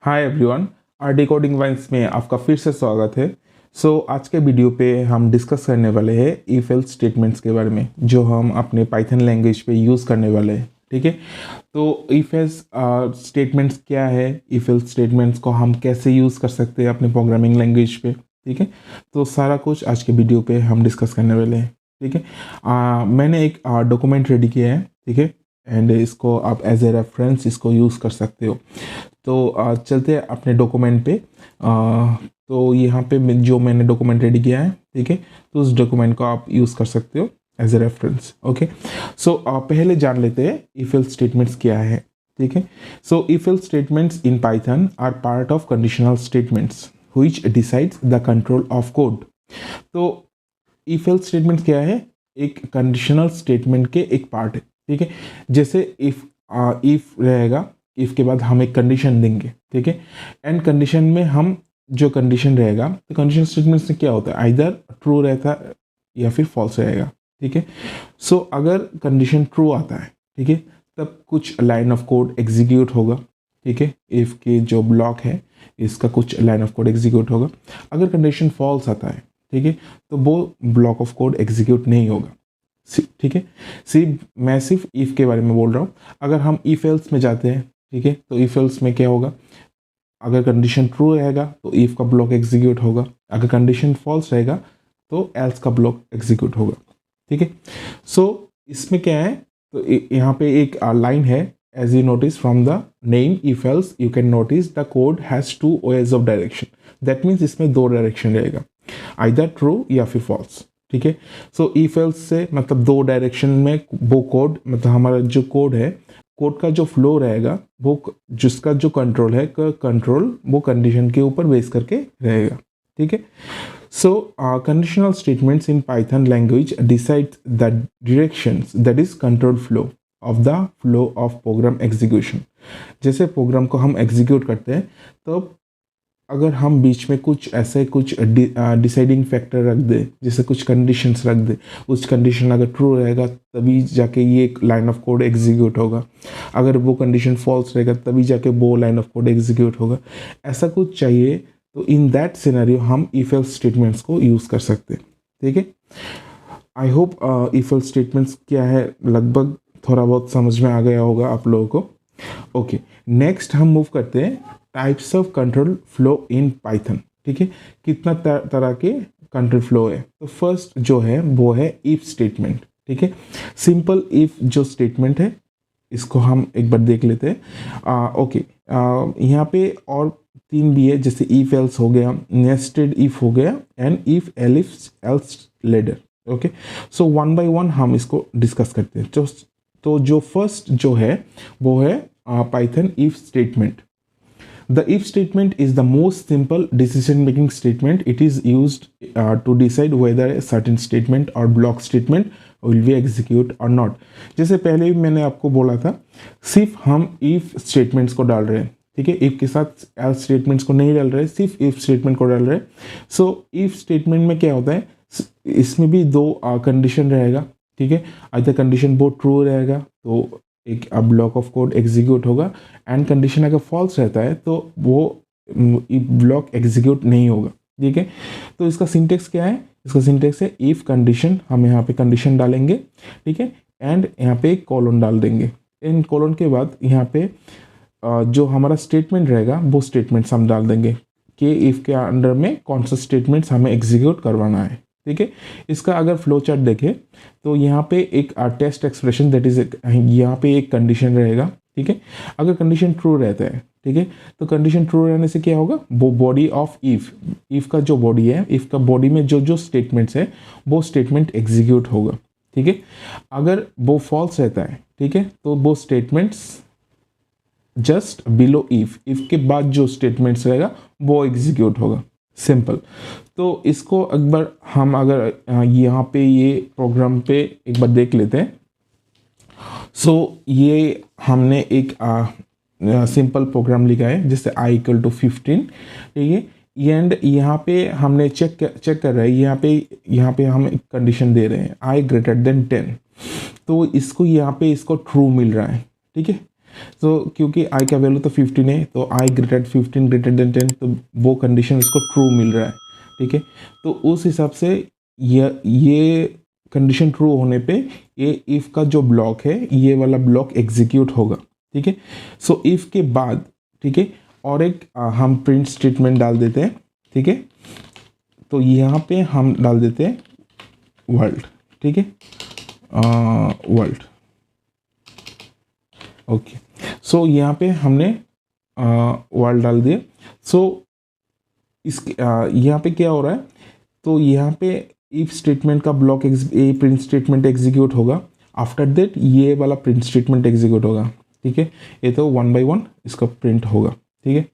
हाय everyone, R decoding vines में आपका फिर से स्वागत है। आज के वीडियो पे हम डिस्कस करने वाले हैं इफ एल्स स्टेटमेंट्स के बारे में, जो हम अपने पाइथन लैंग्वेज पे यूज़ करने वाले हैं। ठीक है, तो इफ एल्स स्टेटमेंट्स क्या है, इफ एल्स स्टेटमेंट्स को हम कैसे यूज़ कर सकते हैं अपने प्रोग्रामिंग लैंग्वेज पे। ठीक है, तो सारा कुछ आज के वीडियो पे हम डिस्कस करने वाले हैं। ठीक है, मैंने एक डॉक्यूमेंट रेडी किया है। ठीक है, एंड इसको आप एज ए रेफरेंस इसको यूज़ कर सकते हो। तो चलते हैं अपने डॉक्यूमेंट पे। तो यहाँ पे जो मैंने डॉक्यूमेंट रेडी किया है, ठीक है, तो उस डॉक्यूमेंट को आप यूज़ कर सकते हो एज ए रेफरेंस। ओके, पहले जान लेते हैं इफ एल्स स्टेटमेंट्स क्या है। ठीक है, if else statements in Python are part of conditional statements which decides the control of code. तो इफ एल्स स्टेटमेंट्स क्या है? एक कंडीशनल स्टेटमेंट के एक पार्ट है। ठीक है, जैसे इफ रहेगा, इफ के बाद हम एक कंडीशन देंगे। ठीक है, एंड कंडीशन में हम जो कंडीशन रहेगा, तो कंडीशन स्टेटमेंट से क्या होता है, आइदर ट्रू रहता है या फिर फॉल्स रहेगा। ठीक है, अगर कंडीशन ट्रू आता है, ठीक है, तब कुछ लाइन ऑफ कोड एग्जीक्यूट होगा। ठीक है, इफ के जो ब्लॉक है इसका कुछ लाइन ऑफ कोड एग्जीक्यूट होगा। अगर कंडीशन फॉल्स आता है, ठीक है, तो वो ब्लॉक ऑफ कोड एग्जीक्यूट नहीं होगा। ठीक है, मैं सिर्फ इफ के बारे में बोल रहा हूँ। अगर हम इफ एल्स में जाते हैं, ठीक है, तो इफ एल्स में क्या होगा, अगर कंडीशन ट्रू रहेगा तो इफ का ब्लॉक एग्जीक्यूट होगा, अगर कंडीशन फॉल्स रहेगा तो एल्स का ब्लॉक एग्जीक्यूट होगा। ठीक है, इसमें क्या है, तो यहाँ पे एक लाइन है, as you notice from the name if else you can notice the code has two ways of direction. That means इसमें दो डायरेक्शन रहेगा, आइदर ट्रू या फिर फॉल्स। ठीक है, इफ एल्स से मतलब दो डायरेक्शन में वो कोड, मतलब हमारा जो कोड है, कोड का जो फ्लो रहेगा, वो जिसका जो कंट्रोल है, कंट्रोल वो कंडीशन के ऊपर बेस करके रहेगा। ठीक है, conditional statements in Python language decide the directions, that is control flow of the flow of program execution. जैसे प्रोग्राम को हम एग्जीक्यूट करते हैं, तो अगर हम बीच में कुछ ऐसे कुछ डिसाइडिंग फैक्टर रख दे, जैसे कुछ कंडीशंस रख दे, उस कंडीशन अगर ट्रू रहेगा तभी जाके ये लाइन ऑफ कोड एग्जीक्यूट होगा, अगर वो कंडीशन फॉल्स रहेगा तभी जाके वो लाइन ऑफ कोड एग्जीक्यूट होगा, ऐसा कुछ चाहिए, तो इन दैट सिनेरियो हम इफ एल्स स्टेटमेंट्स को यूज़ कर सकते हैं। ठीक है, I hope if else statements क्या है लगभग थोड़ा बहुत समझ में आ गया होगा आप लोगों को। ओके, नेक्स्ट हम मूव करते हैं types of control flow in Python. ठीक है, कितना तरह के कंट्रोल फ्लो है। तो फर्स्ट जो है वो है इफ स्टेटमेंट। ठीक है, सिंपल इफ जो स्टेटमेंट है, इसको हम एक बार देख लेते हैं। ओके, यहाँ पे और तीन भी है, जैसे इफ एल्स हो गया, नेस्टेड इफ हो गया, and if else ladder. Okay, one by one हम इसको डिस्कस करते हैं। तो जो फर्स्ट जो है वो है Python if statement. The if statement is the most simple decision making statement. It is used to decide whether a certain statement or block statement will be execute or not. जैसे पहले भी मैंने आपको बोला था, सिर्फ हम if statements को डाल रहे हैं। ठीक है, if के साथ else statements को नहीं डाल रहे, सिर्फ if statement को डाल रहे हैं। if statement में क्या होता है, इसमें भी दो कंडीशन रहेगा। ठीक है, आइदर कंडीशन वो ट्रू रहेगा तो एक ब्लॉक ऑफ कोड एग्जीक्यूट होगा, एंड कंडीशन अगर फॉल्स रहता है तो वो ब्लॉक एग्जीक्यूट नहीं होगा। ठीक है, तो इसका सिंटेक्स क्या है, इसका सिंटेक्स है इफ कंडीशन, हम यहाँ पे कंडीशन डालेंगे। ठीक है, एंड यहाँ पे एक कॉलन डाल देंगे। इन कॉलन के बाद यहाँ पे जो हमारा स्टेटमेंट रहेगा वो स्टेटमेंट्स हम डाल देंगे कि इफ के अंडर में कौन सा स्टेटमेंट्स हमें एग्जीक्यूट करवाना है। ठीक है, इसका अगर फ्लो चार्ट देखें तो यहाँ पे एक टेस्ट एक्सप्रेशन, दैट इज यहाँ पे एक कंडीशन रहेगा। ठीक है, अगर कंडीशन ट्रू रहता है, ठीक है, तो कंडीशन ट्रू रहने से क्या होगा, वो बॉडी ऑफ इफ का जो बॉडी है, इफ का बॉडी में जो जो स्टेटमेंट्स है वो स्टेटमेंट एग्जीक्यूट होगा। ठीक है, अगर वो फॉल्स रहता है, ठीक है, तो वो स्टेटमेंट्स जस्ट बिलो इफ के बाद जो स्टेटमेंट्स रहेगा वो एग्जीक्यूट होगा। सिंपल। तो इसको एक बार हम अगर यहाँ पे ये प्रोग्राम पे एक बार देख लेते हैं। ये हमने एक सिंपल प्रोग्राम लिखा है, जैसे i = 15। ठीक है, एंड यहाँ पे हमने चेक कर रहे हैं, यहाँ पे हम एक कंडीशन दे रहे हैं i > 10। तो इसको यहाँ पे इसको ट्रू मिल रहा है। ठीक है, तो क्योंकि आई का वैल्यू तो 15 है, तो आई ग्रेटर 15 ग्रेटर देन 10, तो वो कंडीशन इसको ट्रू मिल रहा है, ठीक है। तो उस हिसाब से ये कंडीशन ट्रू होने पे ये इफ़ का जो ब्लॉक है ये वाला ब्लॉक एग्जीक्यूट होगा, ठीक है। सो इफ़ के बाद, ठीक है, और एक हम प्रिंट स्टेटमेंट डाल देते हैं, ठीक है। तो यहाँ पे हम डाल देते हैं वर्ल्ड, ठीक है, वर्ल्ड, ओके। सो यहाँ पे हमने वर्ल्ड डाल दिया। सो इस यहाँ पे क्या हो रहा है, तो यहाँ पे इफ स्टेटमेंट का ब्लॉक ये प्रिंट स्टेटमेंट एग्जीक्यूट होगा, आफ्टर दैट ये वाला प्रिंट स्टेटमेंट एग्जीक्यूट होगा, ठीक है। ये तो 1 by 1 इसका प्रिंट होगा, ठीक है।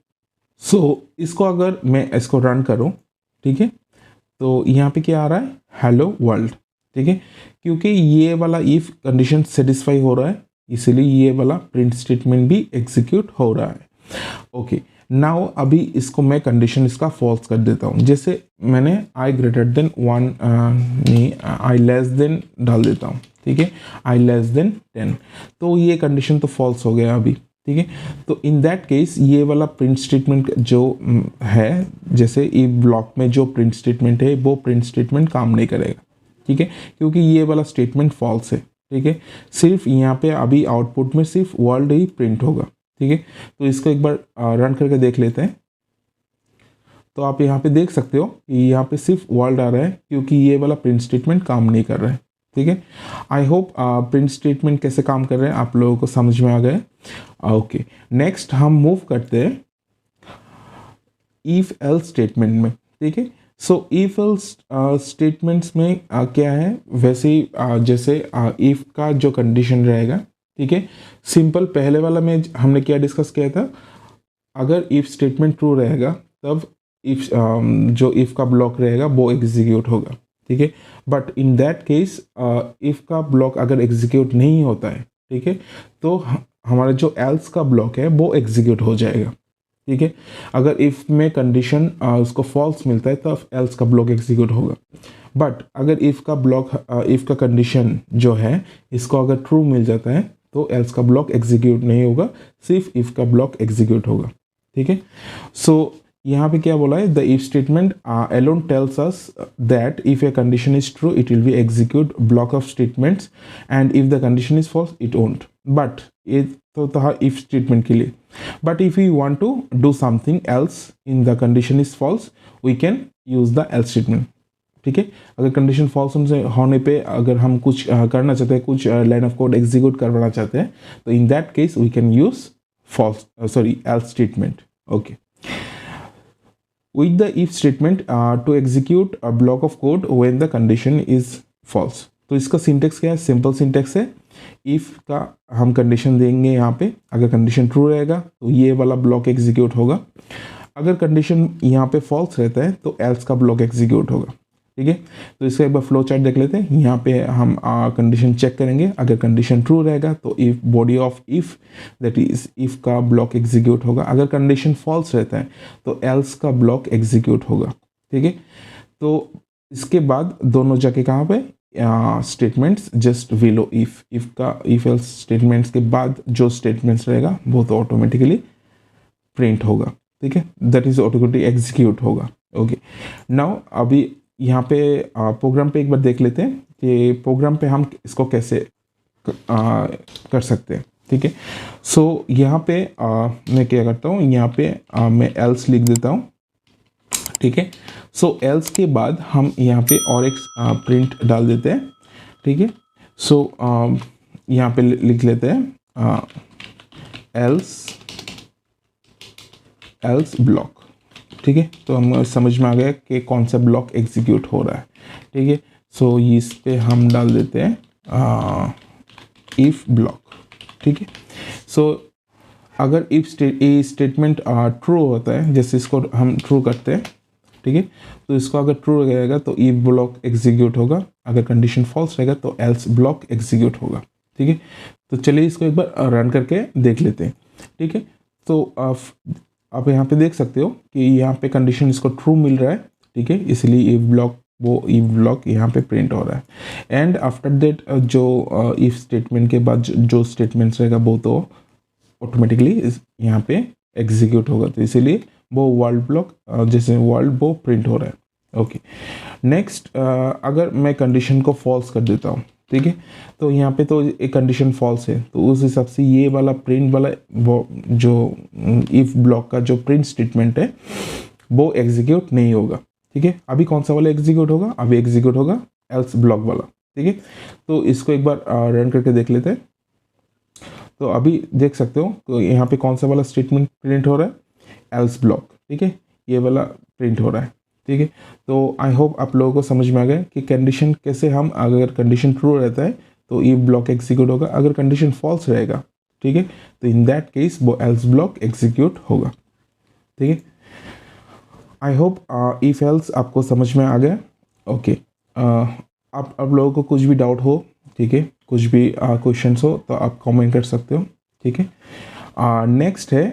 सो इसको अगर मैं इसको रन करूँ, ठीक है, तो यहाँ पे क्या आ रहा है, हेलो वर्ल्ड, ठीक है, क्योंकि ये वाला इफ कंडीशन सेटिस्फाई हो रहा है इसलिए ये वाला प्रिंट स्टेटमेंट भी एग्जीक्यूट हो रहा है, ओके। नाउ अभी इसको मैं कंडीशन इसका फॉल्स कर देता हूँ, जैसे मैंने आई ग्रेटर देन 1 नहीं आई लेस देन डाल देता हूँ, ठीक है, आई लेस देन 10, तो ये कंडीशन तो फॉल्स हो गया अभी, ठीक है। तो इन दैट केस ये वाला प्रिंट स्टेटमेंट जो है, जैसे इफ ब्लॉक में जो प्रिंट स्टेटमेंट है वो प्रिंट स्टेटमेंट काम नहीं करेगा, ठीक है, क्योंकि ये वाला स्टेटमेंट फॉल्स है, ठीक है। सिर्फ यहाँ पे अभी आउटपुट में सिर्फ वर्ल्ड ही प्रिंट होगा, ठीक है। तो इसको एक बार रन करके देख लेते हैं। तो आप यहाँ पे देख सकते हो कि यहाँ पे सिर्फ वर्ल्ड आ रहा है क्योंकि ये वाला प्रिंट स्टेटमेंट काम नहीं कर रहा है, ठीक है। आई होप प्रिंट स्टेटमेंट कैसे काम कर रहे हैं आप लोगों को समझ में आ गए, ओके। नेक्स्ट हम मूव करते हैं इफ एल्स स्टेटमेंट में, ठीक है। सो इफ एल्स स्टेटमेंट्स में क्या है, वैसे ही जैसे इफ का जो कंडीशन रहेगा, ठीक है, सिंपल पहले वाला में हमने क्या डिस्कस किया था, अगर इफ स्टेटमेंट ट्रू रहेगा तब इफ जो इफ का ब्लॉक रहेगा वो एग्जीक्यूट होगा, ठीक है। But in that case if का ब्लॉक अगर एग्जीक्यूट नहीं होता है, ठीक है, तो हमारा जो एल्स का ब्लॉक है वो एग्जीक्यूट हो जाएगा, ठीक है। अगर इफ में कंडीशन उसको फॉल्स मिलता है तब एल्स का ब्लॉक एग्जीक्यूट होगा। बट अगर इफ का ब्लॉक इफ का कंडीशन जो है इसको अगर ट्रू मिल जाता है तो एल्स का ब्लॉक एग्जीक्यूट नहीं होगा, सिर्फ इफ का ब्लॉक एग्जीक्यूट होगा, ठीक है। सो यहाँ पे क्या बोला है, the if statement alone tells us that if a condition is true it will be execute block of statements and if the condition is false it won't. But ये तो था इफ स्टेटमेंट के लिए, but if you want to do something else in the condition is false we can use the else statement, ठीक है। अगर condition false होने पे अगर हम कुछ करना चाहते हैं, कुछ लाइन ऑफ कोड एग्जीक्यूट करवाना चाहते हैं, तो in that case we can use else statement, okay. With the if statement to execute a block of code when the condition is false। तो इसका सिंटेक्स क्या है, सिंपल सिंटेक्स है, if का हम कंडीशन देंगे यहाँ पे, अगर कंडीशन ट्रू रहेगा तो ये वाला ब्लॉक एग्जीक्यूट होगा, अगर कंडीशन यहाँ पे फॉल्स रहता है तो एल्स का ब्लॉक एग्जीक्यूट होगा, ठीक है। तो इसका एक बार फ्लो चार्ट देख लेते हैं। यहाँ पे हम कंडीशन चेक करेंगे, अगर कंडीशन ट्रू रहेगा तो if body of if that is if का ब्लॉक एग्जीक्यूट होगा, अगर कंडीशन फॉल्स रहता है तो एल्स का ब्लॉक एग्जीक्यूट होगा, ठीक है। तो इसके बाद दोनों जाके कहाँ पे स्टेटमेंट्स जस्ट बिलो इफ का इफ एल्स स्टेटमेंट्स के बाद जो स्टेटमेंट्स रहेगा वो तो ऑटोमेटिकली प्रिंट होगा, ठीक है, दैट इज ऑटोमेटिकली एग्जीक्यूट होगा, ओके। नाउ अभी यहाँ पे प्रोग्राम पे एक बार देख लेते हैं कि प्रोग्राम पे हम इसको कैसे कर सकते हैं, ठीक है। सो यहाँ पे मैं क्या करता हूँ, यहाँ पे मैं एल्स लिख देता हूँ, ठीक है। सो एल्स के बाद हम यहाँ पे और एक प्रिंट डाल देते हैं, ठीक है। सो यहाँ पे लिख लेते हैं एल्स ब्लॉक, ठीक है। तो हम समझ में आ गया कि कौन सा ब्लॉक एग्जीक्यूट हो रहा है, ठीक है। सो इस पे हम डाल देते हैं इफ ब्लॉक, ठीक है। सो अगर इफ स्टेटमेंट ट्रू होता है, जैसे इसको हम ट्रू करते हैं, ठीक है, तो इसको अगर ट्रू रहेगा तो इफ ब्लॉक एग्जीक्यूट होगा, अगर कंडीशन फॉल्स रहेगा तो एल्स ब्लॉक एग्जीक्यूट होगा, ठीक है। तो चलिए इसको एक बार रन करके देख लेते हैं, ठीक है। तो आप यहाँ पे देख सकते हो कि यहाँ पे कंडीशन इसको ट्रू मिल रहा है, ठीक है, इसलिए इफ ब्लॉक यहाँ पे प्रिंट हो रहा है। एंड आफ्टर दैट जो इफ स्टेटमेंट के बाद जो स्टेटमेंट्स रहेगा वो तो ऑटोमेटिकली यहाँ पे एग्जीक्यूट होगा, तो इसीलिए वो वर्ल्ड ब्लॉक जैसे वर्ल्ड वो प्रिंट हो रहा है। ओके, नेक्स्ट अगर मैं कंडीशन को फॉल्स कर देता हूँ, ठीक है, तो यहाँ पे तो एक कंडीशन फॉल्स है, तो उस हिसाब से ये वाला प्रिंट वाला वो जो इफ ब्लॉक का जो प्रिंट स्टेटमेंट है वो एग्जीक्यूट नहीं होगा। ठीक है, अभी कौन सा वाला एग्जीक्यूट होगा, अभी एग्जीक्यूट होगा एल्स ब्लॉक वाला। ठीक है, तो इसको एक बार रन करके देख लेते हैं। तो अभी देख सकते हो तो यहाँ पे कौन सा वाला स्टेटमेंट प्रिंट हो रहा है, एल्स ब्लॉक। ठीक है, ये वाला प्रिंट हो रहा है। ठीक है, तो आई होप आप लोगों को समझ में आ गया कि कंडीशन कैसे हम, अगर कंडीशन ट्रू रहता है तो इफ ब्लॉक एग्जीक्यूट होगा, अगर कंडीशन फॉल्स रहेगा, ठीक है, तो इन दैट केस वो एल्स ब्लॉक एग्जीक्यूट होगा। ठीक है, आई होप इफ एल्स आपको समझ में आ गया। ओके, आप लोगों को कुछ भी डाउट हो, ठीक है, कुछ भी क्वेश्चंस हो तो आप कमेंट कर सकते हो। ठीक है, नेक्स्ट है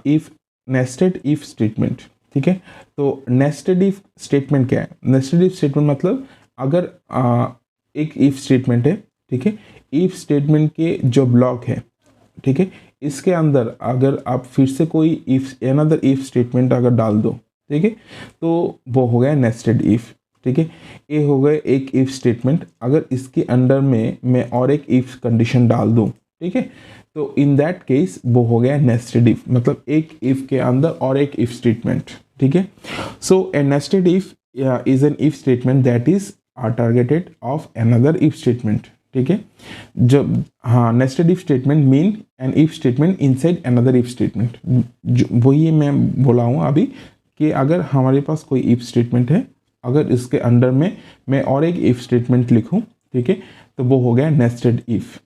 इफ नेस्टेड इफ स्टेटमेंट। ठीक है, तो नेस्टेड इफ स्टेटमेंट क्या है, नेस्टेड इफ स्टेटमेंट मतलब अगर एक इफ स्टेटमेंट है, ठीक है, इफ स्टेटमेंट के जो ब्लॉक है, ठीक है, इसके अंदर अगर आप फिर से कोई इफ अनदर इफ स्टेटमेंट अगर डाल दो, ठीक है, तो वो हो गया नेस्टेड इफ। ठीक है, ये हो गए एक इफ स्टेटमेंट, अगर इसके अंडर में मैं और एक इफ कंडीशन डाल दूं, ठीक है, तो इन दैट केस वो हो गया नेस्टेड इफ, मतलब एक इफ के अंदर और एक इफ स्टेटमेंट। ठीक है, so a nested if is an if statement that is targeted of another if statement. ठीक है, जब हाँ nested if statement mean an if statement inside another if statement. वही मैं बोला हूँ अभी कि अगर हमारे पास कोई इफ स्टेटमेंट है, अगर इसके अंडर में मैं और एक इफ स्टेटमेंट लिखूं, ठीक है, तो वो हो गया नेस्टेड इफ।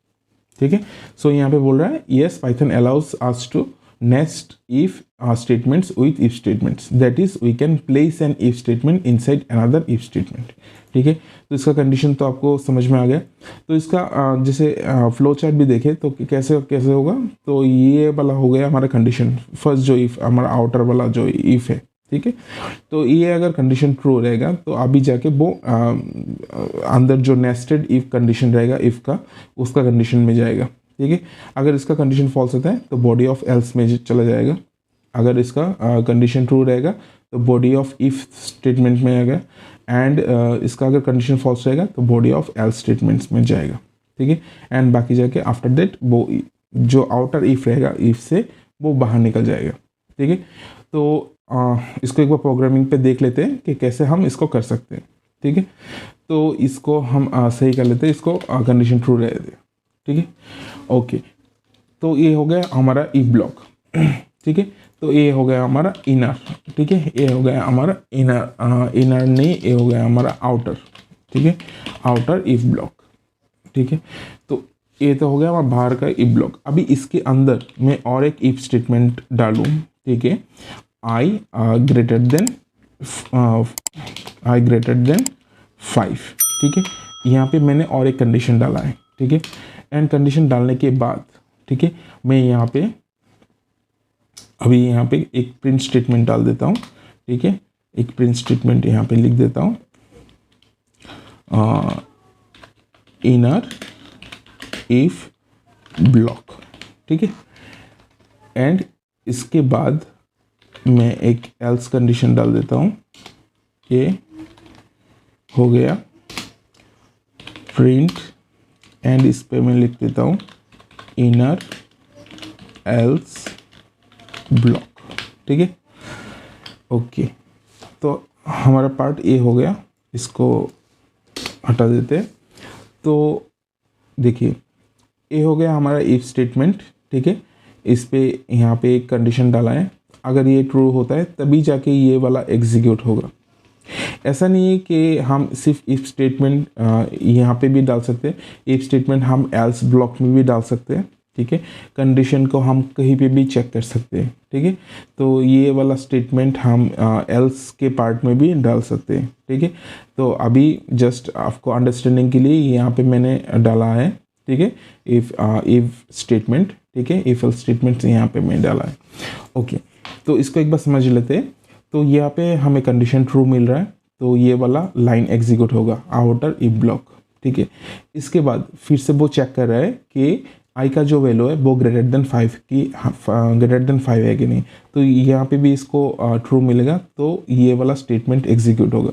ठीक है, सो यहाँ पे बोल रहा है yes Python allows us to nest if statements with if statements, that is we can place an if statement inside another if statement. ठीक है, तो इसका कंडीशन तो आपको समझ में आ गया। तो इसका जैसे फ्लो चार्ट भी देखे तो कैसे कैसे होगा, तो ये वाला हो गया हमारा कंडीशन, फर्स्ट जो इफ हमारा आउटर वाला जो इफ है, ठीक है, तो ये अगर कंडीशन ट्रू रहेगा तो अभी जाके वो अंदर जो नेस्टेड इफ कंडीशन रहेगा इफ का, उसका कंडीशन में जाएगा। ठीक है, अगर इसका कंडीशन फॉल्स होता है तो बॉडी ऑफ एल्स में चला जाएगा, अगर इसका कंडीशन ट्रू रहेगा तो बॉडी ऑफ इफ स्टेटमेंट में आएगा, एंड इसका अगर कंडीशन फॉल्स रहेगा तो बॉडी ऑफ एल्स स्टेटमेंट्स में जाएगा। ठीक है, एंड बाकी जाके आफ्टर दैट वो जो आउटर इफ रहेगा इफ से वो बाहर निकल जाएगा। ठीक है, तो इसको एक बार प्रोग्रामिंग पे देख लेते हैं कि कैसे हम इसको कर सकते हैं। ठीक है, तो इसको हम सही कर लेते हैं, इसको कंडीशन ट्रू रहे थे। ठीक है, ओके, तो ये हो गया हमारा इफ ब्लॉक। ठीक है, तो ये हो गया हमारा इनर। ठीक है, ये हो गया हमारा इनर, इनर नहीं, ये हो गया हमारा आउटर। ठीक है, आउटर इफ ब्लॉक। ठीक है, तो ये तो हो गया हमारा बाहर का इफ ब्लॉक। अभी इसके अंदर मैं और एक इफ स्टेटमेंट डालूँ, ठीक है, I greater than 5। ठीक है, यहाँ पे मैंने और एक कंडीशन डाला है। ठीक है, एंड कंडीशन डालने के बाद, ठीक है, मैं यहाँ पे अभी यहाँ पे एक प्रिंट स्टेटमेंट डाल देता हूँ। ठीक है, एक प्रिंट स्टेटमेंट यहाँ पे लिख देता हूँ, इनर इफ ब्लॉक। ठीक है, एंड इसके बाद मैं एक एल्स कंडीशन डाल देता हूँ, ये हो गया प्रिंट, एंड इस पे मैं लिख देता हूँ इनर एल्स ब्लॉक। ठीक है, ओके, तो हमारा पार्ट ये हो गया, इसको हटा देते हैं। तो देखिए ये हो गया हमारा इफ स्टेटमेंट। ठीक है, इस पे यहाँ पे एक कंडीशन डाला है, अगर ये ट्रू होता है तभी जाके ये वाला एग्जीक्यूट होगा। ऐसा नहीं है कि हम सिर्फ इफ स्टेटमेंट यहाँ पे भी डाल सकते हैं, इफ स्टेटमेंट हम एल्स ब्लॉक में भी डाल सकते हैं। ठीक है, कंडीशन को हम कहीं पे भी चेक कर सकते हैं। ठीक है, तो ये वाला स्टेटमेंट हम एल्स के पार्ट में भी डाल सकते हैं। ठीक है, तो अभी जस्ट आपको अंडरस्टैंडिंग के लिए यहाँ पे मैंने डाला है। ठीक है, इफ स्टेटमेंट, ठीक है, इफ एल्स स्टेटमेंट यहाँ पे मैं डाला है। ओके, तो इसको एक बार समझ लेते हैं। तो यहाँ पे हमें कंडीशन ट्रू मिल रहा है, तो ये वाला लाइन एग्जीक्यूट होगा आउटर इफ ब्लॉक। ठीक है, इसके बाद फिर से वो चेक कर रहा है कि आई का जो वैल्यू है वो ग्रेटर देन 5 की ग्रेटर देन 5 है कि नहीं, तो यहाँ पे भी इसको ट्रू मिलेगा, तो ये वाला स्टेटमेंट एग्जीक्यूट होगा।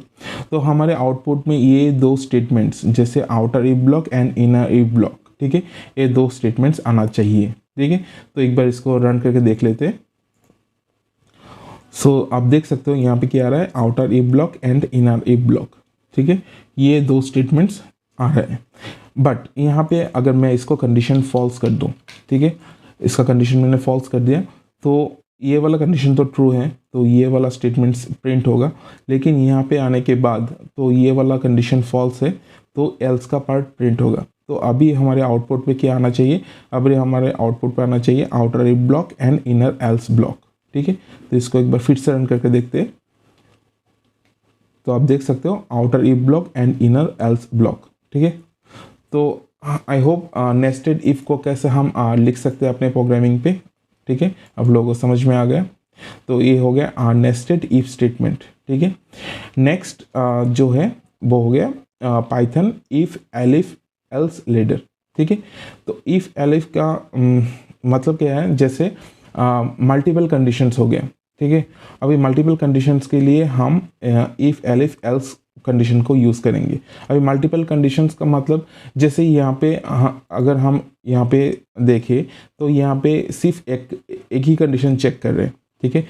तो हमारे आउटपुट में ये दो स्टेटमेंट्स, जैसे outer if block and inner if block, ठीक है, ये दो स्टेटमेंट्स आना चाहिए, ठीक है। तो एक बार इसको रन करके देख लेते हैं। सो आप देख सकते हो यहाँ पे क्या आ रहा है, outer if block and inner if block, ठीक है, ये दो स्टेटमेंट्स आ रहे हैं। बट यहाँ पे अगर मैं इसको कंडीशन फॉल्स कर दूँ, ठीक है, इसका कंडीशन मैंने फॉल्स कर दिया, तो ये वाला कंडीशन तो ट्रू है, तो ये वाला स्टेटमेंट्स प्रिंट होगा। लेकिन यहाँ पे आने के बाद तो ये वाला कंडीशन फॉल्स है, तो एल्स का पार्ट प्रिंट होगा। तो अभी हमारे आउटपुट पे क्या आना चाहिए, अभी हमारे आउटपुट पे आना चाहिए outer if block and inner else block, ठीक है। तो इसको एक बार फिर से रन करके देखते हैं। तो आप देख सकते हो outer if block and inner else block, ठीक है। तो आई होप नेस्टेड इफ को कैसे हम लिख सकते हैं अपने प्रोग्रामिंग पे, ठीक है, अब लोगों को समझ में आ गया। तो ये हो गया नेस्टेड इफ स्टेटमेंट, ठीक है। नेक्स्ट जो है वो हो गया Python if elif else ladder, ठीक है। तो इफ एलिफ का मतलब क्या है, जैसे मल्टीपल कंडीशंस हो गया, ठीक है। अभी मल्टीपल कंडीशंस के लिए हम इफ एलिफ एल्स कंडीशन को यूज़ करेंगे। अभी मल्टीपल कंडीशंस का मतलब, जैसे यहाँ पे अगर हम यहाँ पे देखें तो यहाँ पे सिर्फ एक ही कंडीशन चेक कर रहे हैं, ठीक है।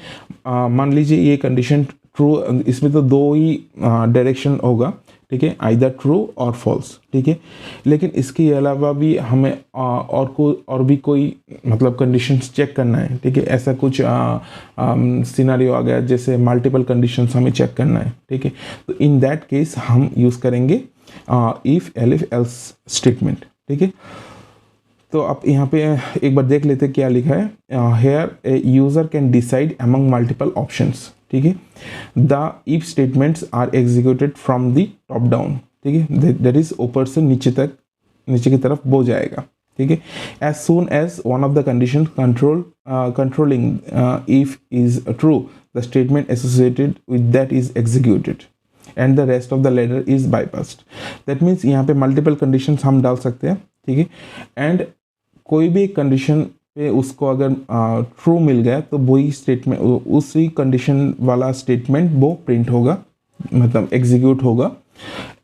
मान लीजिए ये कंडीशन ट्रू, इसमें तो दो ही डायरेक्शन होगा, ठीक है, आइदर ट्रू और फॉल्स, ठीक है। लेकिन इसके अलावा भी हमें और भी कोई मतलब कंडीशंस चेक करना है, ठीक है। ऐसा कुछ सिनेरियो आ गया जैसे मल्टीपल कंडीशंस हमें चेक करना है, ठीक है। तो इन दैट केस हम यूज़ करेंगे इफ एलिफ एल्स स्टेटमेंट, ठीक है। तो आप यहाँ पे एक बार देख लेते क्या लिखा है, here a user can decide among multiple options, ठीक है। The if statements are executed from the top down, ठीक है, दैट इज ऊपर से नीचे तक, नीचे की तरफ वो जाएगा, ठीक है। As soon as one of the condition controlling if is true, the statement associated with that is executed and the rest of the ladder is bypassed. That means यहाँ पे मल्टीपल कंडीशंस हम डाल सकते हैं, ठीक है। एंड कोई भी कंडीशन पे उसको अगर ट्रू मिल गया तो वही स्टेटमेंट, उसी कंडीशन वाला स्टेटमेंट वो प्रिंट होगा, मतलब एग्जीक्यूट होगा,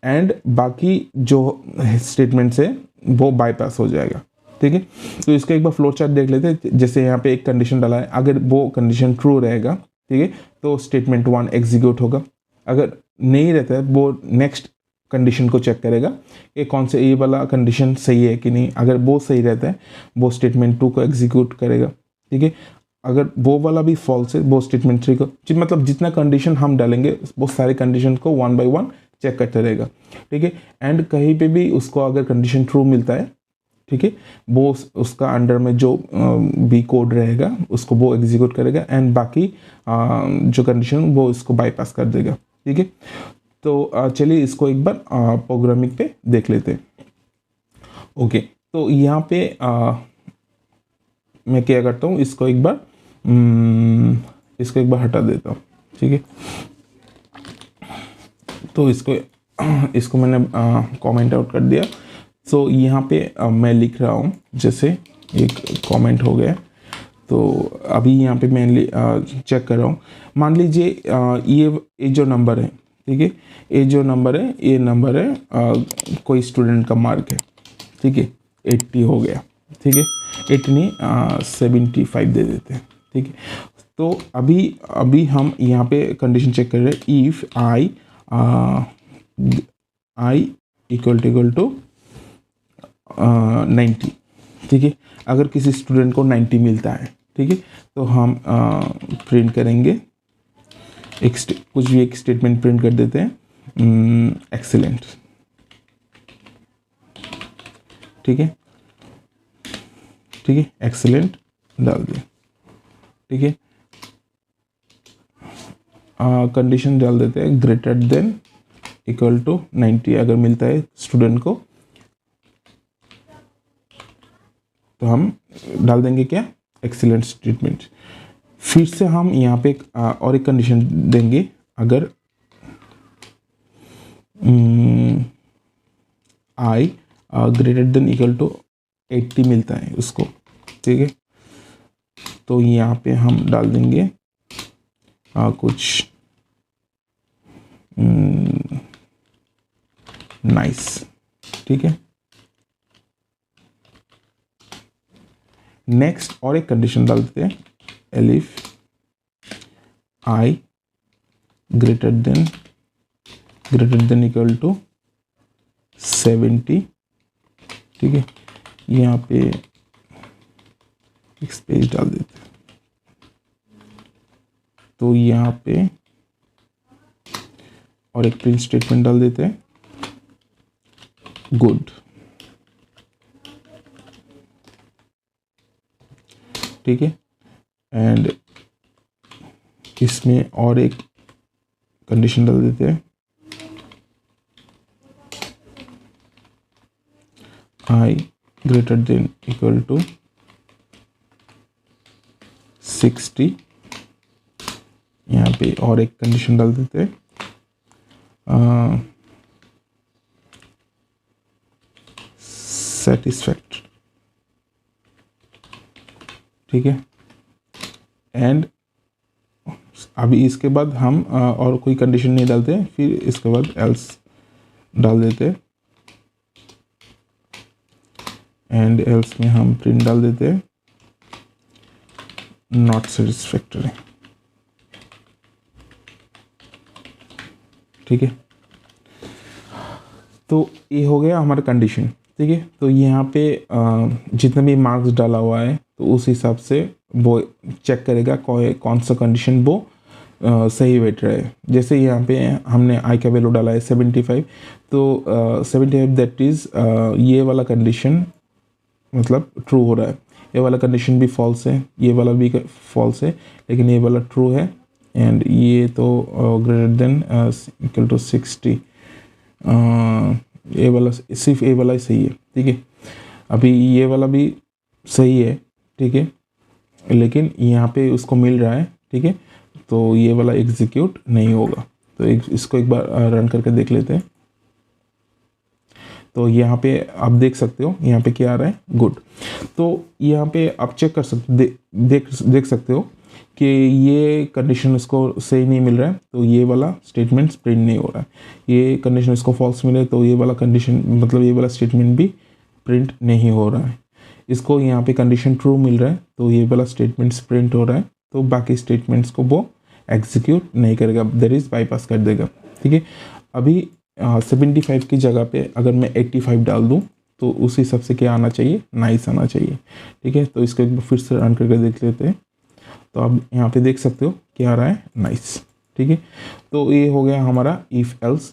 एंड बाकी जो स्टेटमेंट्स है वो बाईपास हो जाएगा, ठीक है। तो इसका एक बार फ्लो चार्ट देख लेते हैं। जैसे यहाँ पे एक कंडीशन डाला है, अगर वो कंडीशन ट्रू रहेगा, ठीक है, तो स्टेटमेंट 1 एग्जीक्यूट होगा। अगर नहीं रहता है वो नेक्स्ट कंडीशन को चेक करेगा कि कौन से ये वाला कंडीशन सही है कि नहीं। अगर वो सही रहता है वो स्टेटमेंट 2 को एग्जीक्यूट करेगा, ठीक है। अगर वो वाला भी फॉल्स है वो स्टेटमेंट 3 को, मतलब जितना कंडीशन हम डालेंगे वो सारे कंडीशन को 1 बाय 1 चेक करते रहेगा, ठीक है। एंड कहीं पे भी उसको अगर कंडीशन ट्रू मिलता है, ठीक है, वो उसका अंडर में जो बी कोड रहेगा उसको वो एग्जीक्यूट करेगा, एंड बाकी जो कंडीशन वो इसको बाईपास कर देगा, ठीक है। तो चलिए इसको एक बार प्रोग्रामिंग पे देख लेते हैं। ओके, तो यहाँ पे मैं क्या करता हूँ, इसको एक बार हटा देता हूँ, ठीक है। तो इसको मैंने कमेंट आउट कर दिया। सो यहाँ पे मैं लिख रहा हूँ, जैसे एक कमेंट हो गया, तो अभी यहाँ पे मैं चेक कर रहा हूँ। मान लीजिए ये जो नंबर है, ठीक है, ये जो नंबर है, ये नंबर है कोई स्टूडेंट का मार्क है, ठीक है, 80 हो गया, ठीक है, 80 नहीं 75 दे देते हैं, ठीक है। तो अभी हम यहाँ पे कंडीशन चेक कर रहे हैं, इफ़ आई इक्वल टू 90, ठीक है। अगर किसी स्टूडेंट को 90 मिलता है, ठीक है, तो हम प्रिंट करेंगे कुछ भी एक स्टेटमेंट प्रिंट कर देते हैं, एक्सीलेंट, ठीक है, ठीक है, एक्सीलेंट डाल दिया, ठीक है। कंडीशन डाल देते हैं ग्रेटर देन इक्वल टू 90 अगर मिलता है स्टूडेंट को, तो हम डाल देंगे क्या, एक्सीलेंट स्टेटमेंट। फिर से हम यहाँ पे और एक कंडीशन देंगे, अगर आई ग्रेटर देन इक्वल टू 80 मिलता है उसको, ठीक है। तो यहाँ पे हम डाल देंगे कुछ नाइस, ठीक है। नेक्स्ट और एक कंडीशन डाल देते हैं, elif i greater than equal to 70, ठीक है। यहाँ पे एक स्पेस डाल देते हैं, तो यहाँ पे और एक प्रिंट स्टेटमेंट डाल देते हैं, गुड, ठीक है। एंड इसमें और एक कंडीशन डाल देते हैं, आई ग्रेटर देन इक्वल टू 60। यहाँ पे और एक कंडीशन डाल देते हैं, सेटिस्फैक्टरी, ठीक है। एंड अभी इसके बाद हम और कोई कंडीशन नहीं डालते, फिर इसके बाद एल्स डाल देते, एंड एल्स में हम प्रिंट डाल देते हैं, नॉट सेटिस्फैक्टरी, ठीक है। तो ये हो गया हमारा कंडीशन, ठीक है। तो यहाँ पे जितना भी मार्क्स डाला हुआ है तो उस हिसाब से वो चेक करेगा कौन सा कंडीशन वो सही बैठ रहा है। जैसे यहाँ पे हमने आई का वैल्यू डाला है 75, तो 75 दैट इज़ ये वाला कंडीशन मतलब ट्रू हो रहा है, ये वाला कंडीशन भी फॉल्स है, ये वाला भी फॉल्स है, लेकिन ये वाला ट्रू है। एंड ये तो ग्रेटर देन इक्वल टू 60, ये वाला सिर्फ ये वाला ही सही है, ठीक है। अभी ये वाला भी सही है, ठीक है, लेकिन यहाँ पे उसको मिल रहा है, ठीक है, तो ये वाला एग्जीक्यूट नहीं होगा। तो इसको एक बार रन करके देख लेते हैं। तो यहाँ पे आप देख सकते हो यहाँ पे क्या आ रहा है, गुड। तो यहाँ पे आप चेक कर सकते देख सकते हो कि ये कंडीशन इसको सही नहीं मिल रहा है, तो ये वाला स्टेटमेंट प्रिंट नहीं हो रहा है। ये कंडीशन इसको फॉल्स मिले तो ये वाला कंडीशन मतलब ये वाला स्टेटमेंट भी प्रिंट नहीं हो रहा है। इसको यहाँ पे कंडीशन ट्रू मिल रहा है तो ये वाला स्टेटमेंट्स प्रिंट हो रहा है, तो बाकी स्टेटमेंट्स को वो एग्जीक्यूट नहीं करेगा, दैट इज़ बाईपास कर देगा, ठीक है। अभी 75 की जगह पे अगर मैं 85 डाल दूँ तो उस हिसाब से क्या आना चाहिए, नाइस आना चाहिए, ठीक है। तो इसको एक बार फिर से रन करके देख लेते हैं। तो आप यहाँ पे देख सकते हो क्या आ रहा है, नाइस, ठीक है। तो ये हो गया हमारा इफ एल्स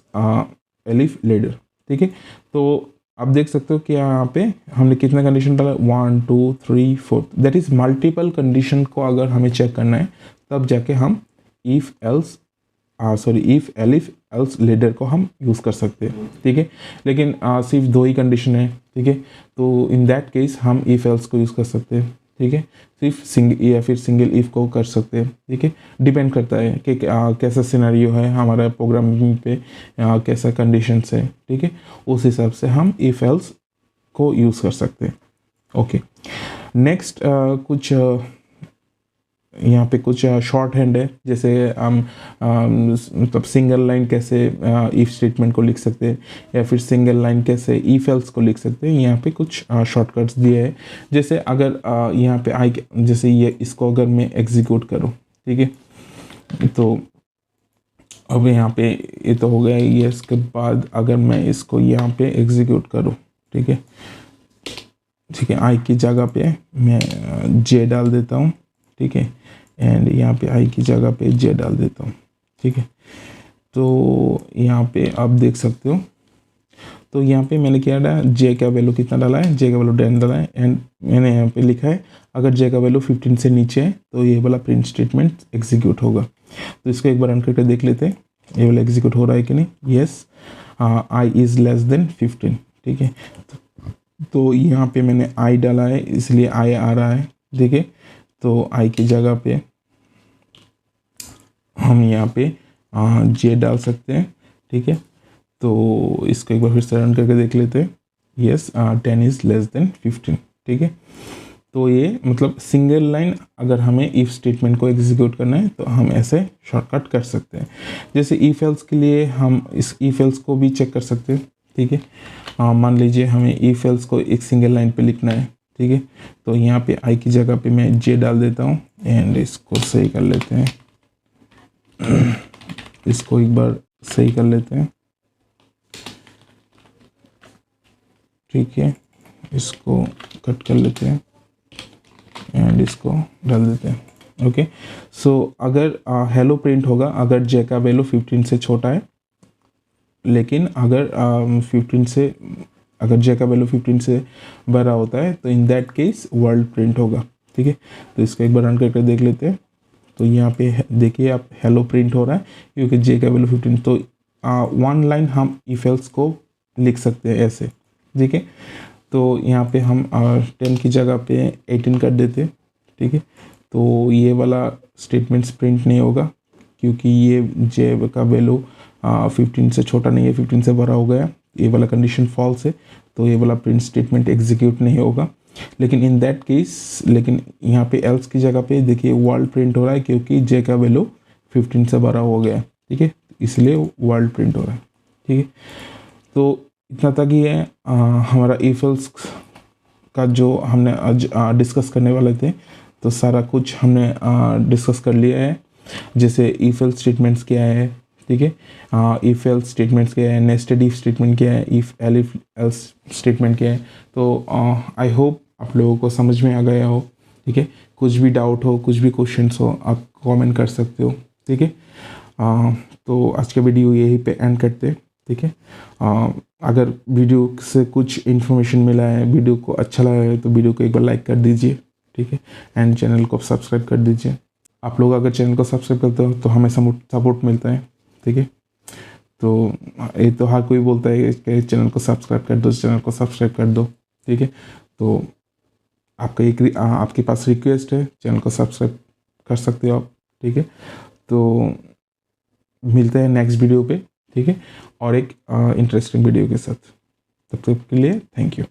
एलिफ लेडर, ठीक है। तो आप देख सकते हो कि यहाँ पे हमने कितना कंडीशन डाला, 1 2 3 4, दैट इज़ मल्टीपल कंडीशन को अगर हमें चेक करना है तब जाके हम इफ एलिफ एल्स लेडर को हम यूज़ कर सकते हैं, ठीक है। लेकिन सिर्फ 2 ही कंडीशन है, ठीक है। तो इन दैट केस हम इफ एल्स को यूज़ कर सकते हैं, ठीक है। सिर्फ सिंगल या फिर सिंगल इफ को कर सकते हैं, ठीक है। डिपेंड करता है कि कैसा सिनेरियो है हमारा प्रोग्रामिंग पे, कैसा कंडीशंस है, ठीक है। उस हिसाब से हम इफ एल्स को यूज़ कर सकते हैं, ओके। नेक्स्ट कुछ यहाँ पे कुछ शॉर्ट हैंड है, जैसे हम मतलब सिंगल लाइन कैसे इफ स्टेटमेंट को लिख सकते हैं या फिर सिंगल लाइन कैसे इफ एल्स को लिख सकते हैं। यहाँ पे कुछ शॉर्टकट्स दिए हैं, जैसे अगर यहाँ पे जैसे ये इसको अगर मैं एग्जीक्यूट करूँ, ठीक है। तो अब यहाँ पे ये तो हो गया ये, इसके बाद अगर मैं इसको यहाँ पे एग्जीक्यूट करूँ, ठीक है, ठीक है, आई की जगह पे मैं जे डाल देता हूँ, ठीक है। एंड यहाँ पे आई की जगह पे जे डाल देता हूँ, ठीक है। तो यहाँ पे आप देख सकते हो, तो यहाँ पे मैंने क्या डाला, जे का वैल्यू कितना डाला है, जे का वैल्यू 10 डाला है। एंड मैंने यहाँ पे लिखा है अगर जे का वैल्यू 15 से नीचे है तो ये वाला प्रिंट स्टेटमेंट एग्जीक्यूट होगा। तो इसको एक बार रन करके देख लेते हैं ये वाला एग्जीक्यूट हो रहा है कि नहीं। Yes, I is less than 15, ठीक है। तो यहाँ पे मैंने आई डाला है इसलिए आई आ रहा है, ठीक है। तो आई की जगह पे हम यहाँ पे जे डाल सकते हैं, ठीक है। तो इसको एक बार फिर से रन करके देख लेते हैं। यस 10 इज़ लेस देन 15, ठीक है। तो ये मतलब सिंगल लाइन अगर हमें इफ़ स्टेटमेंट को एग्जीक्यूट करना है तो हम ऐसे शॉर्टकट कर सकते हैं। जैसे इफ एल्स के लिए हम इस इफ एल्स को भी चेक कर सकते हैं, ठीक है। मान लीजिए हमें इफ एल्स को एक सिंगल लाइन पे लिखना है, ठीक है। तो यहाँ पे आई की जगह पे मैं जे डाल देता हूँ एंड इसको सही कर लेते हैं। इसको एक बार सही कर लेते हैं, ठीक है। इसको कट कर लेते हैं एंड इसको डाल देते हैं, ओके। सो अगर हेलो प्रिंट होगा अगर जे का वैल्यू 15 से छोटा है, लेकिन अगर 15 से अगर जे का वैल्यू 15 से बड़ा होता है तो in that case world print होगा, ठीक है। तो इसको एक बार रन करके देख लेते हैं। तो यहाँ पे देखिए आप हेलो प्रिंट हो रहा है क्योंकि जे का वैल्यू 15। तो वन लाइन हम इफ एल्स को लिख सकते हैं ऐसे, ठीक है। तो यहाँ पे हम 10 की जगह पे 18 कर देते, ठीक है। तो ये वाला स्टेटमेंट्स प्रिंट नहीं होगा क्योंकि ये जे का वैल्यू 15 से छोटा नहीं है, 15 से बड़ा हो गया, ये वाला कंडीशन फॉल्स है। तो ये वाला प्रिंट स्टेटमेंट एग्जीक्यूट नहीं होगा। लेकिन इन दैट केस, लेकिन यहाँ पे एल्स की जगह पे देखिए वर्ल्ड प्रिंट हो रहा है क्योंकि जे का वैल्यू 15 से बड़ा हो गया है, ठीक है। इसलिए वर्ल्ड प्रिंट हो रहा है, ठीक है। तो इतना तक ही है हमारा इफ एल्स का जो हमने आज डिस्कस करने वाले थे। तो सारा कुछ हमने डिस्कस कर लिया है। जैसे इफ एल्स स्टेटमेंट्स क्या है, ठीक है। इफ एल्स स्टेटमेंट्स क्या है, नेस्टेड इफ स्टेटमेंट क्या है, इफ एल्स स्टेटमेंट क्या है। तो आई होप आप लोगों को समझ में आ गया हो, ठीक है। कुछ भी डाउट हो, कुछ भी क्वेश्चंस हो, आप कमेंट कर सकते हो, ठीक है। तो आज का वीडियो यहीं पे एंड करते हैं, ठीक है। अगर वीडियो से कुछ इन्फॉर्मेशन मिला है, वीडियो को अच्छा लगा है तो वीडियो को एक बार लाइक कर दीजिए, ठीक है। एंड चैनल को सब्सक्राइब कर दीजिए। आप लोग अगर चैनल को सब्सक्राइब करते हो तो हमें सपोर्ट मिलता है, ठीक है। तो ये तो हर कोई बोलता है कि चैनल को सब्सक्राइब कर दो, चैनल को सब्सक्राइब कर दो, ठीक है। तो आपका एक आपके पास रिक्वेस्ट है, चैनल को सब्सक्राइब कर सकते हो आप, ठीक है। तो मिलते हैं नेक्स्ट वीडियो पे, ठीक है, और एक इंटरेस्टिंग वीडियो के साथ। तब तक के लिए थैंक यू।